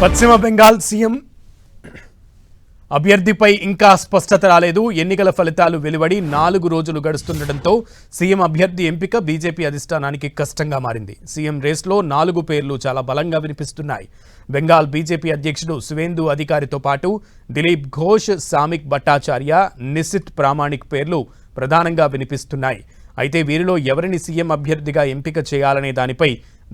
పశ్చిమ బెంగాల్ సీఎం అభ్యర్థిపై ఇంకా స్పష్టత రాలేదు. ఎన్నికల ఫలితాలు వెలువడి 4 రోజులు గడుస్తుండటంతో సీఎం అభ్యర్థి ఎంపిక బీజేపీ అధిష్టానానికి కష్టంగా మారింది. సీఎం రేస్లో 4 పేర్లు చాలా బలంగా వినిపిస్తున్నాయి. బెంగాల్ బీజేపీ అధ్యక్షుడు సువేందు అధికారితో పాటు దిలీప్ ఘోష్, సామిక్ భట్టాచార్య, నిసిత్ ప్రామాణిక్ పేర్లు ప్రధానంగా వినిపిస్తున్నాయి. అయితే వీరిలో ఎవరిని సీఎం అభ్యర్థిగా ఎంపిక చేయాలనే దానిపై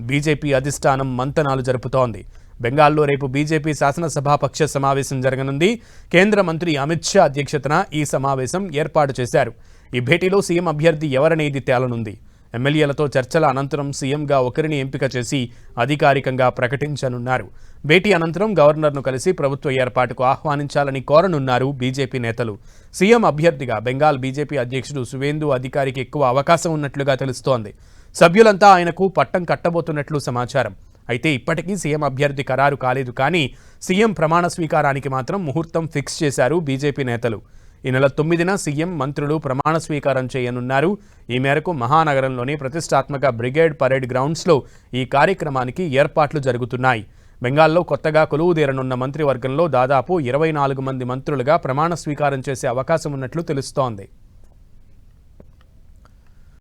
బీజేపీ అధిష్టానం మంతనాలు జరుపుతోంది. బెంగాల్లో రేపు బీజేపీ శాసనసభాపక్ష సమావేశం జరగనుంది. కేంద్ర మంత్రి అమిత్ షా అధ్యక్షతన ఈ సమావేశం ఏర్పాటు చేశారు. ఈ భేటీలో సీఎం అభ్యర్థి ఎవరనేది తేలనుంది. ఎమ్మెల్యేలతో చర్చల అనంతరం సీఎంగా ఒకరిని ఎంపిక చేసి అధికారికంగా ప్రకటించనున్నారు. భేటీ అనంతరం గవర్నర్ను కలిసి ప్రభుత్వ ఏర్పాటుకు ఆహ్వానించాలని కోరనున్నారు బీజేపీ నేతలు. సీఎం అభ్యర్థిగా బెంగాల్ బీజేపీ అధ్యక్షుడు సువేందు అధికారికి ఎక్కువ అవకాశం ఉన్నట్లుగా తెలుస్తోంది. సభ్యులంతా ఆయనకు పట్టం కట్టబోతున్నట్లు సమాచారం. అయితే ఇప్పటికీ సీఎం అభ్యర్థి ఖరారు కాలేదు. కానీ సీఎం ప్రమాణ స్వీకారానికి మాత్రం ముహూర్తం ఫిక్స్ చేశారు బీజేపీ నేతలు. ఈ నెల 9న సీఎం, మంత్రులు ప్రమాణ స్వీకారం చేయనున్నారు. ఈ మేరకు మహానగరంలోని ప్రతిష్టాత్మక బ్రిగేడ్ పరేడ్ గ్రౌండ్స్లో ఈ కార్యక్రమానికి ఏర్పాట్లు జరుగుతున్నాయి. బెంగాల్లో కొత్తగా కొలువుదీరనున్న మంత్రివర్గంలో దాదాపు 24 మంది మంత్రులుగా ప్రమాణ స్వీకారం చేసే అవకాశం ఉన్నట్లు తెలుస్తోంది.